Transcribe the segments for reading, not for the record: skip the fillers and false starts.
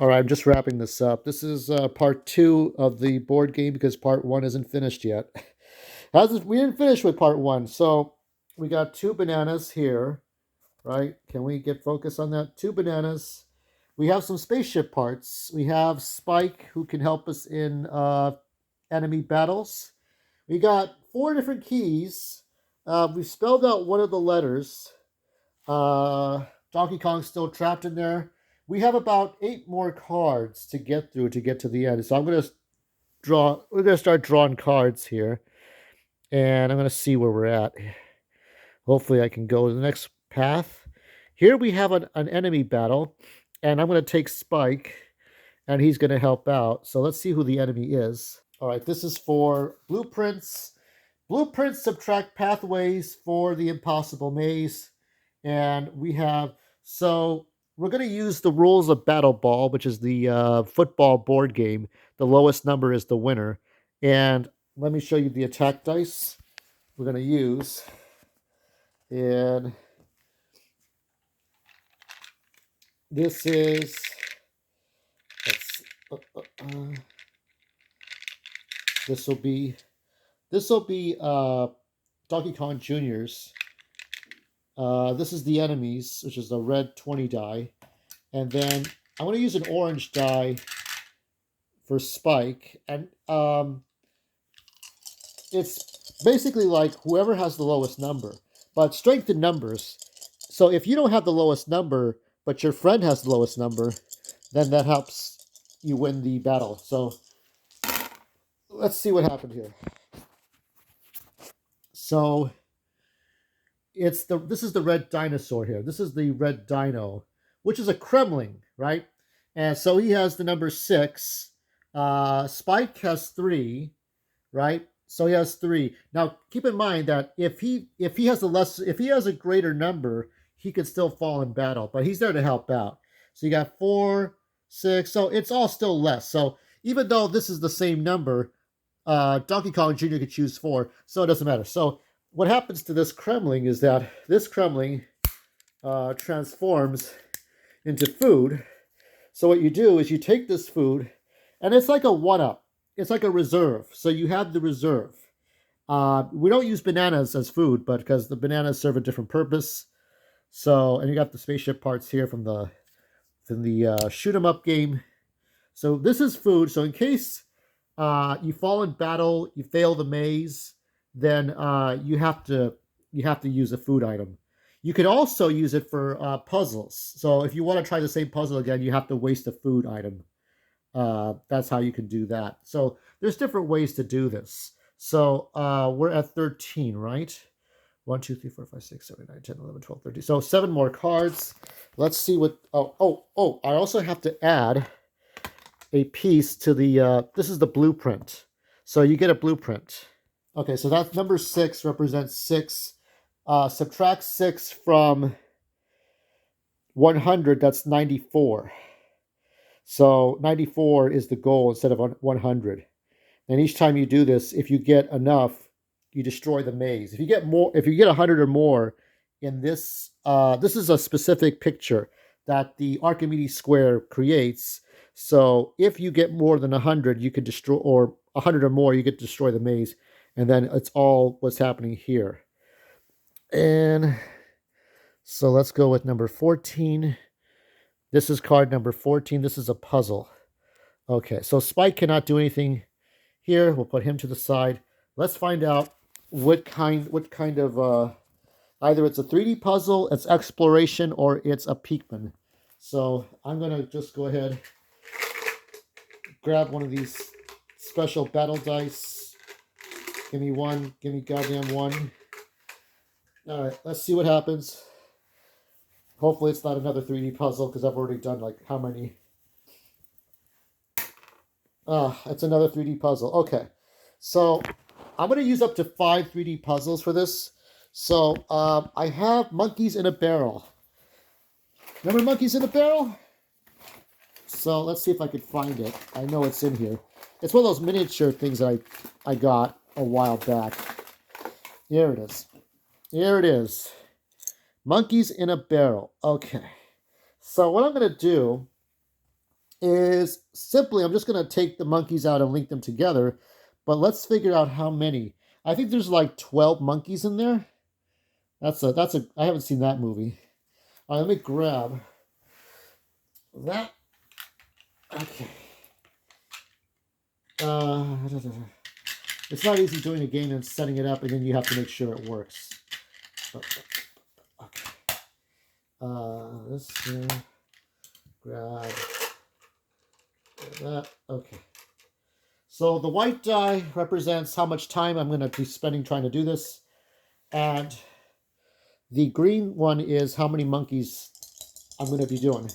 All right, I'm just wrapping this up. This is part two of the board game because part one isn't finished yet. We didn't finish with part one, so we got two bananas here, right? Can we get focus on that? Two bananas. We have some spaceship parts. We have Spike, who can help us in enemy battles. We got four different keys. We spelled out one of the letters. Donkey Kong's still trapped in there. We have about eight more cards to get through to get to the end. So I'm gonna draw. We're gonna start drawing cards here, and I'm gonna see where we're at. Hopefully, I can go to the next path. Here we have an enemy battle, and I'm gonna take Spike, and he's gonna help out. So let's see who the enemy is. All right, this is for blueprints. Blueprints subtract pathways for the impossible maze. And we have, so we're going to use the rules of Battle Ball, which is the football board game. The lowest number is the winner. And let me show you the attack dice we're going to use. And this is, let's, this will be, Donkey Kong Juniors. This is the enemies, which is the red 20 die. And then I'm going to use an orange die for Spike. And it's basically like whoever has the lowest number, but strength in numbers. So if you don't have the lowest number, but your friend has the lowest number, then that helps you win the battle. So let's see what happened here. So this is the red dinosaur here. This is the red dino, which is a Kremling, right? And so he has the number 6. Spike has 3, right? So he has 3. Now keep in mind that if he has a greater number, he could still fall in battle, but he's there to help out. So you got 4, 6. So it's all still less. So even though this is the same number, Donkey Kong Jr. could choose 4, so it doesn't matter. So what happens to this Kremling is that this Kremling transforms into food. So what you do is you take this food, and it's like a one-up. It's like a reserve. So you have the reserve. We don't use bananas as food, but because the bananas serve a different purpose. So, and you got the spaceship parts here from the shoot 'em up game. So this is food. So in case you fall in battle, you fail the maze, then you have to use a food item. You could also use it for puzzles. So if you want to try the same puzzle again, you have to waste a food item. That's how you can do that. So there's different ways to do this. So we're at 13, right? 1, 2, 3, 4, 5, 6, 7, 8, 9, 10, 11, 12, 13. So 7 more cards. Let's see what. Oh! I also have to add a piece to the. This is the blueprint. So you get a blueprint. Okay, so that number 6 represents 6. Subtract 6 from 100. That's 94. So 94 is the goal instead of 100. And each time you do this, if you get enough, you destroy the maze. If you get 100 or more in this, this is a specific picture that the Archimedes square creates. So if you get more than 100, you could destroy, or 100 or more, you could destroy the maze. And then it's all what's happening here. And so let's go with number 14. This is card number 14. This is a puzzle. Okay, so Spike cannot do anything here. We'll put him to the side. Let's find out what kind of either it's a 3D puzzle, it's exploration, or it's a Peekman. So I'm gonna just go ahead, grab one of these special battle dice. Give me one. Give me goddamn one. All right, let's see what happens. Hopefully it's not another 3D puzzle because I've already done like how many? It's another 3D puzzle. Okay, so I'm going to use up to 5 3D puzzles for this. So I have Monkeys in a Barrel. Remember Monkeys in a Barrel? So let's see if I can find it. I know it's in here. It's one of those miniature things that I got a while back. Here it is. Here it is. Monkeys in a Barrel. Okay. So what I'm going to do is simply, I'm just going to take the monkeys out and link them together, but let's figure out how many. I think there's like 12 monkeys in there. I haven't seen that movie. All right, let me grab that. Okay. It's not easy doing a game and setting it up, and then you have to make sure it works. Okay. This here. Grab that. Okay. So the white die represents how much time I'm going to be spending trying to do this. And the green one is how many monkeys I'm going to be doing.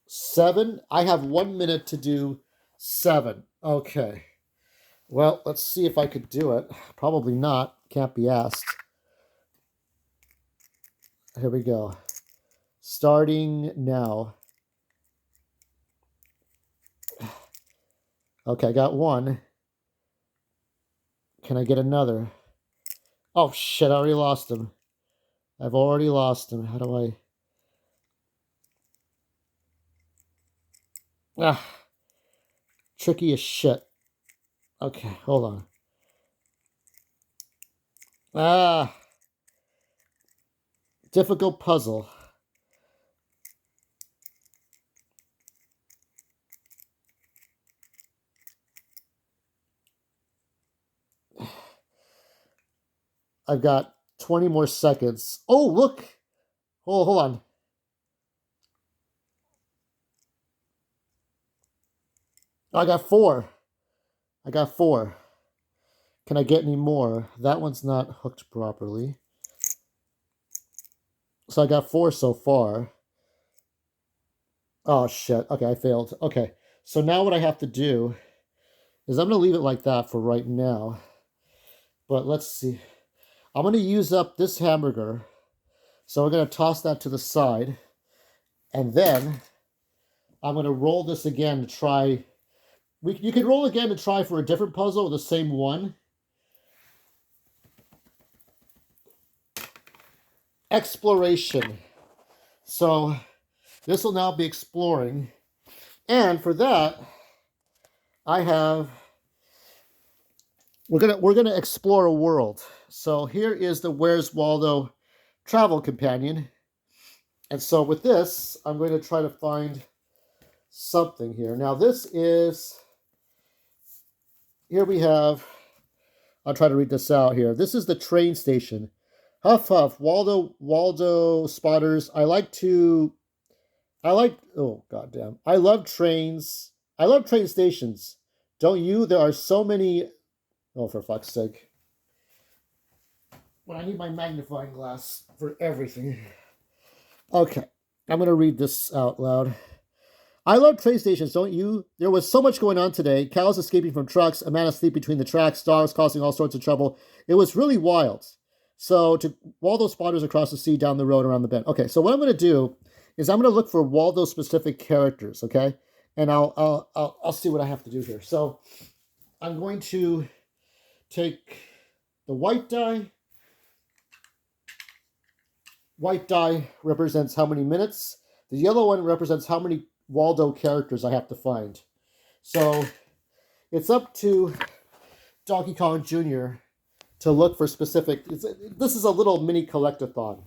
7. I have 1 minute to do 7. Okay. Well, let's see if I could do it. Probably not. Can't be asked. Here we go. Starting now. Okay, I got 1. Can I get another? Oh, shit, I already lost him. I've already lost him. How do I... Ah, tricky as shit. Okay, hold on. Ah, difficult puzzle. I've got 20 more seconds. Oh, look. Hold on. I got 4. I got 4. Can I get any more? That one's not hooked properly. So I got 4 so far. Oh, shit. Okay, I failed. Okay, so now what I have to do is I'm going to leave it like that for right now. But let's see. I'm going to use up this hamburger. So we're going to toss that to the side. And then I'm going to roll this again to try... You can roll again to try for a different puzzle with the same one. Exploration. So this will now be exploring. And for that, we're gonna explore a world. So here is the Where's Waldo travel companion. And so with this, I'm going to try to find something here. Now this is, here we have, I'll try to read this out here. This is the train station. Huff huff, Waldo spotters. I love trains. I love train stations. Don't you? There are so many. Oh, for fuck's sake. Well, I need my magnifying glass for everything. Okay, I'm going to read this out loud. I love train stations, don't you? There was so much going on today. Cows escaping from trucks, a man asleep between the tracks, dogs causing all sorts of trouble. It was really wild. So to Waldo spotters across the sea, down the road, around the bend. Okay, so what I'm going to do is I'm going to look for Waldo specific characters, okay? And I'll see what I have to do here. So I'm going to take the white die. White die represents how many minutes. The yellow one represents how many Waldo characters I have to find. So it's up to Donkey Kong Jr. to look for specific... This is a little mini collectathon.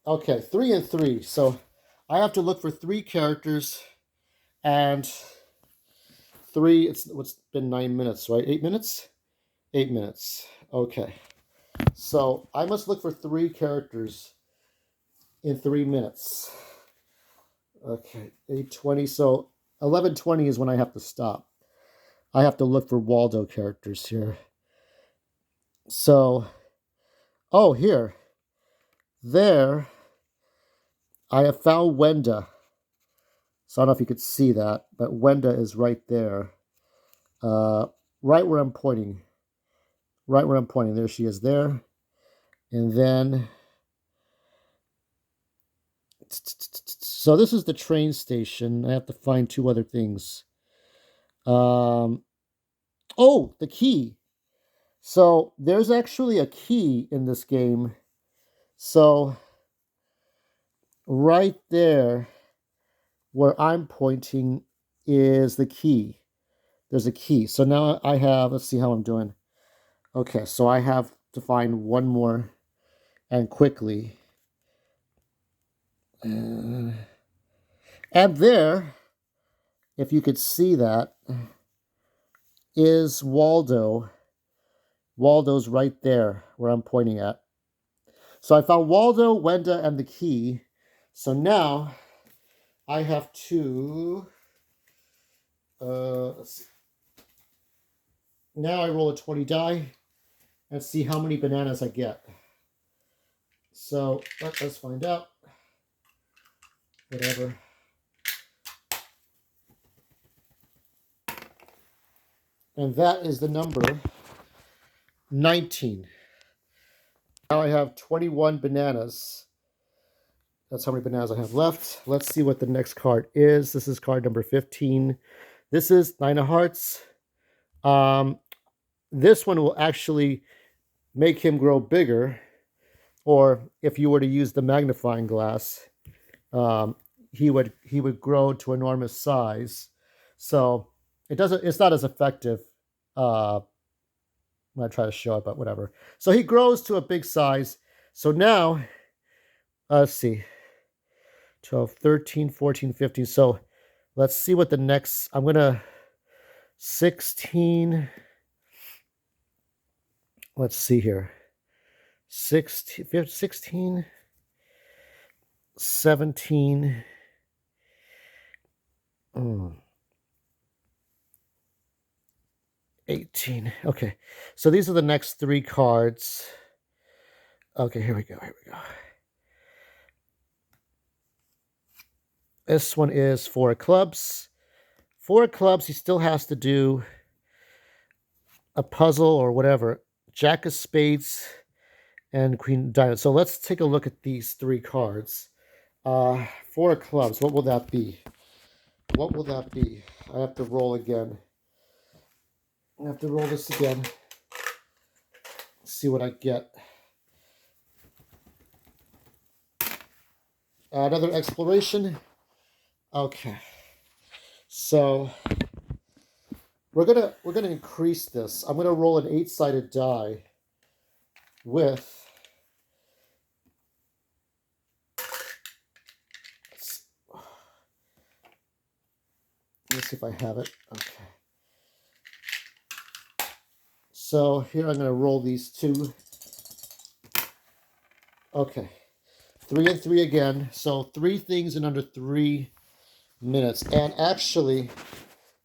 Okay, 3 and 3. So I have to look for 3 characters and 3... It's been 9 minutes, right? 8 minutes? 8 minutes. Okay. So I must look for 3 characters in 3 minutes. Okay, 8:20. So 11:20 is when I have to stop. I have to look for Waldo characters here. So, oh, here. There, I have found Wenda. So I don't know if you could see that, but Wenda is right there. Right where I'm pointing. Right where I'm pointing. There she is there. And then... So this is the train station. I have to find 2 other things. Oh, the key. So there's actually a key in this game. So right there where I'm pointing is the key. There's a key. So now I have, let's see how I'm doing. Okay, so I have to find one more and quickly. And there, if you could see that, is Waldo. Waldo's right there where I'm pointing at. So I found Waldo, Wenda, and the key. So now I have to. Let's see. Now I roll a 20 die and see how many bananas I get. So let's find out. Whatever. And that is the number 19. Now I have 21 bananas. That's how many bananas I have left. Let's see what the next card is. This is card number 15. This is Nine of Hearts. This one will actually make him grow bigger, or if you were to use the magnifying glass, he would grow to enormous size. So it's not as effective when I try to show it, but whatever. So he grows to a big size. So now, let's see, 12, 13, 14, 15. So let's see what the next, I'm going to 16. Let's see here. 16, 16, 17. 18. Okay. So these are the next three cards. Okay, here we go. Here we go. This one is Four of Clubs. Four of Clubs, he still has to do a puzzle or whatever. Jack of Spades and Queen of Diamonds. So let's take a look at these three cards. Four of Clubs, what will that be? What will that be? I have to roll again. I have to roll this again. See what I get. Another exploration. Okay. So we're gonna increase this. I'm gonna roll an 8-sided die with let's see if I have it. Okay. So here I'm gonna roll these two. Okay. 3 and 3 again. So 3 things in under 3 minutes. And actually,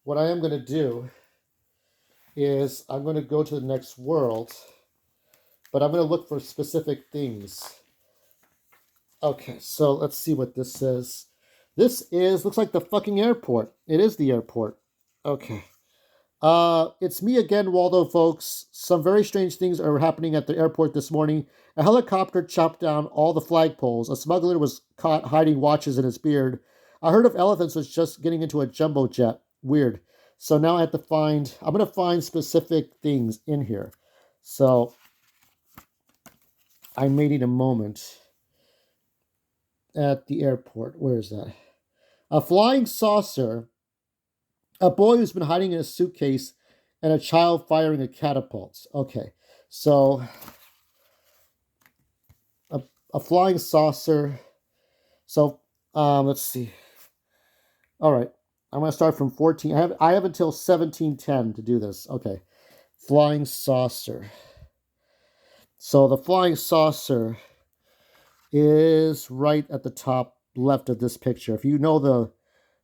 what I am gonna do is I'm gonna go to the next world, but I'm gonna look for specific things. Okay, so let's see what this says. This looks like the fucking airport. It is the airport. Okay. It's me again, Waldo, folks. Some very strange things are happening at the airport this morning. A helicopter chopped down all the flagpoles. A smuggler was caught hiding watches in his beard. A herd of elephants was just getting into a jumbo jet. Weird. So now I have to I'm going to find specific things in here. So I may need a moment at the airport. Where is that? A flying saucer, a boy who's been hiding in a suitcase, and a child firing a catapult. Okay, so a flying saucer. So let's see. All right, I'm gonna start from 14. I have until 17:10 to do this. Okay, flying saucer. So the flying saucer is right at the top left of this picture. If you know the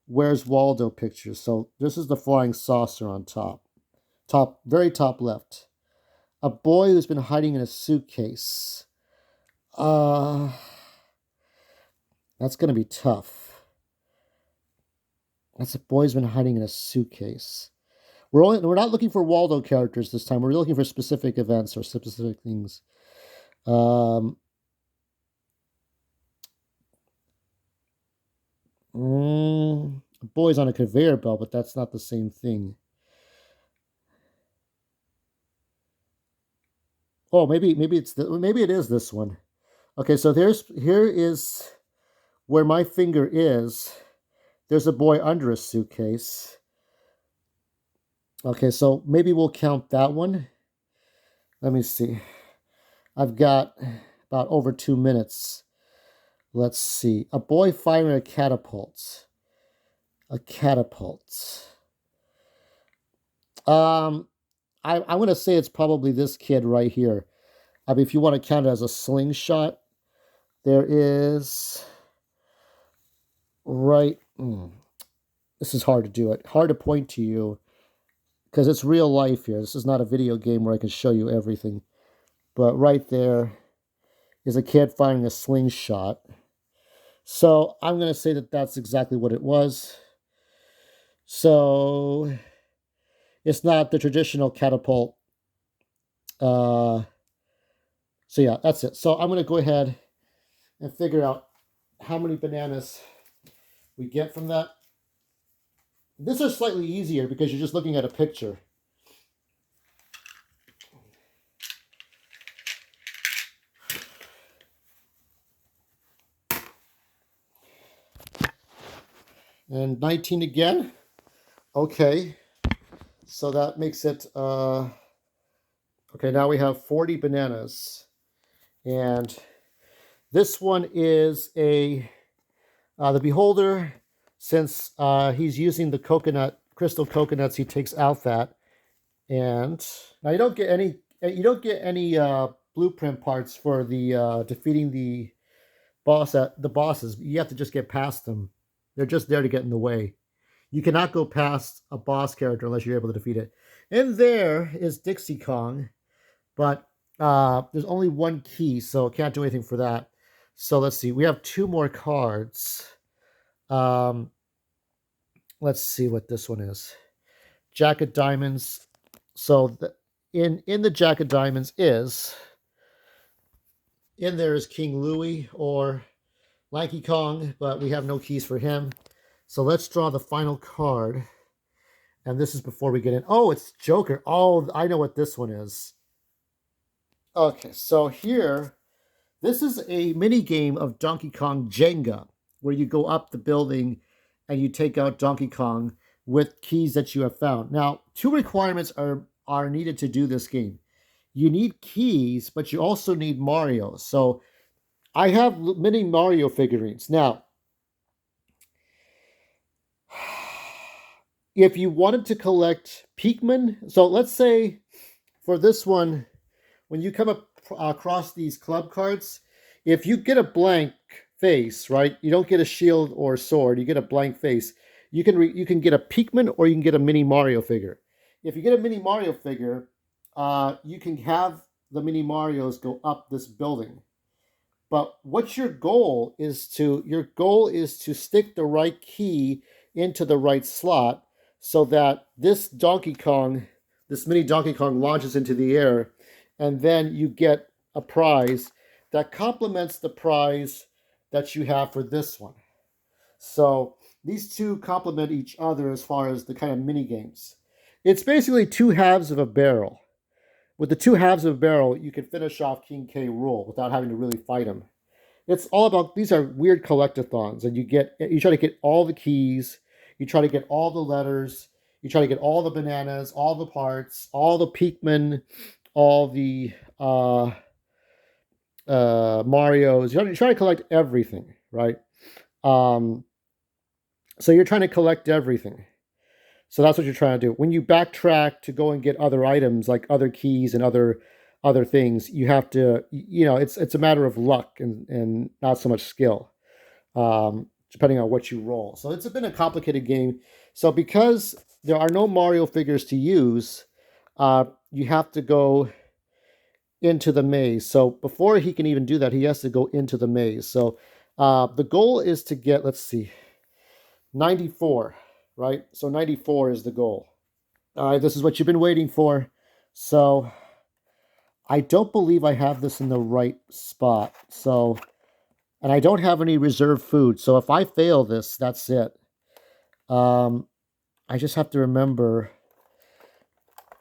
Where's Waldo picture, so this is the flying saucer on top. Very top left. A boy who's been hiding in a suitcase. That's gonna be tough. That's a boy who's been hiding in a suitcase. We're not looking for Waldo characters this time. We're looking for specific events or specific things. A boy's on a conveyor belt, but that's not the same thing. Oh, maybe it's maybe it is this one. Okay, so here is where my finger is. There's a boy under a suitcase. Okay, so maybe we'll count that one. Let me see. I've got about over 2 minutes. Let's see. A boy firing a catapult. A catapult. I'm going to say it's probably this kid right here. I mean, if you want to count it as a slingshot, there is right. This is hard to do it. Hard to point to you because it's real life here. This is not a video game where I can show you everything. But right there is a kid firing a slingshot. So I'm going to say that that's exactly what it was. So it's not the traditional catapult. So yeah, that's it. So I'm going to go ahead and figure out how many bananas we get from that. This is slightly easier because you're just looking at a picture. And 19 again. Okay. So that makes it, okay, now we have 40 bananas. And this one is the beholder, since he's using the crystal coconuts, he takes out that. And now you don't get any blueprint parts for the defeating the bosses. You have to just get past them. They're just there to get in the way. You cannot go past a boss character unless you're able to defeat it. And there is Dixie Kong, but there's only one key, so can't do anything for that. So let's see. We have 2 more cards. Let's see what this one is. Jack of Diamonds. So in the Jack of Diamonds is in there is King Louie or Lanky Kong, but we have no keys for him. So let's draw the final card. And this is before we get in. Oh, it's Joker. Oh, I know what this one is. Okay, so here, this is a mini game of Donkey Kong Jenga, where you go up the building and you take out Donkey Kong with keys that you have found. Now, 2 requirements are needed to do this game. You need keys, but you also need Mario. So I have mini Mario figurines. Now, if you wanted to collect Pikmin, so let's say for this one, when you come across these club cards, if you get a blank face, right, you don't get a shield or sword, you get a blank face, you can get a Pikmin or you can get a mini Mario figure. If you get a mini Mario figure, you can have the mini Marios go up this building. But what your goal is to stick the right key into the right slot so that this mini Donkey Kong launches into the air, and then you get a prize that complements the prize that you have for this one. So these 2 complement each other as far as the kind of mini games. It's basically 2 halves of a barrel. With the 2 halves of a barrel, you can finish off King K. Rool without having to really fight him. It's all about, these are weird collectathons, and you try to get all the keys, you try to get all the letters, you try to get all the bananas, all the parts, all the Pikmin, all the Marios. You try to collect everything, right? So you're trying to collect everything. So that's what you're trying to do. When you backtrack to go and get other items, like other keys and other things, you have to, it's a matter of luck and not so much skill, depending on what you roll. So it's been a complicated game. So because there are no Mario figures to use, you have to go into the maze. So before he can even do that, he has to go into the maze. So the goal is to get, let's see, 94, right? So 94 is the goal. All right, this is what you've been waiting for. So I don't believe I have this in the right spot. So, and I don't have any reserved food. So if I fail this, that's it. I just have to remember,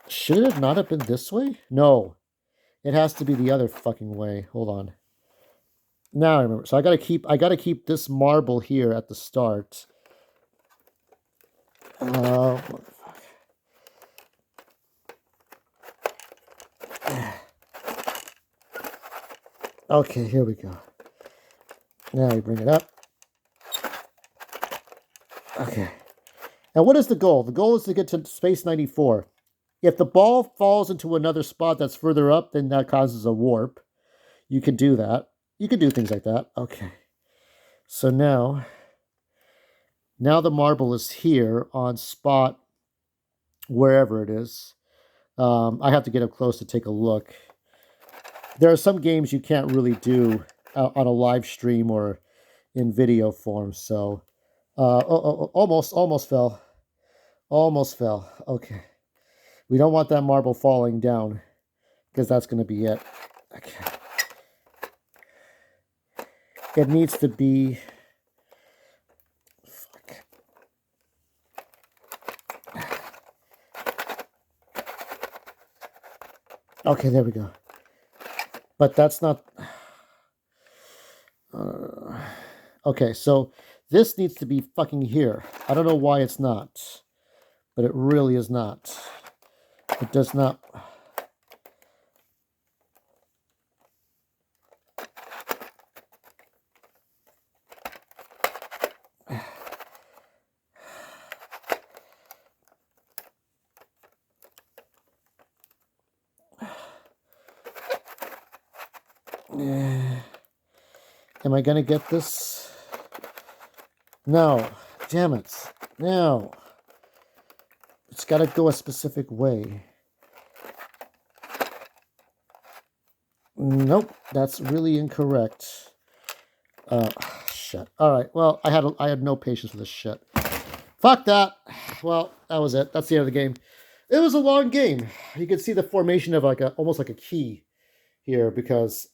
should it not have been this way? No, It has to be the other fucking way. Hold on. Now I remember. So I gotta keep this marble here at the start. Okay, here we go. Now you bring it up. Okay. Now what is the goal? The goal is to get to space 94. If the ball falls into another spot that's further up, then that causes a warp. You can do that. You can do things like that. Okay. So now the marble is here on spot wherever it is. I have to get up close to take a look. There are some games you can't really do on a live stream or in video form. So, almost fell. Almost fell. Okay. We don't want that marble falling down because that's going to be it. Okay. It needs to be... Fuck. Okay, there we go. But that's not... Okay, so this needs to be fucking here. I don't know why it's not. But it really is not. It does not... Am I gonna get this? No. Damn it. No. It's gotta go a specific way. Nope. That's really incorrect. Shit. Alright, well, I had no patience for this shit. Fuck that. Well, that was it. That's the end of the game. It was a long game. You can see the formation of almost like a key here because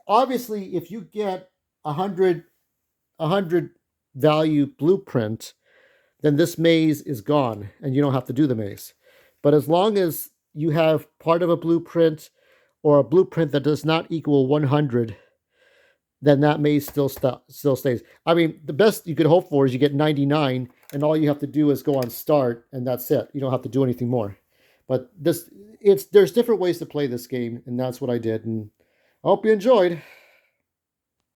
obviously if you get 100 value blueprint, then this maze is gone and you don't have to do the maze. But as long as you have part of a blueprint or a blueprint that does not equal 100, then that maze still stays. I mean, the best you could hope for is you get 99 and all you have to do is go on start and that's it. You don't have to do anything more. But there's different ways to play this game, and that's what I did. And I hope you enjoyed.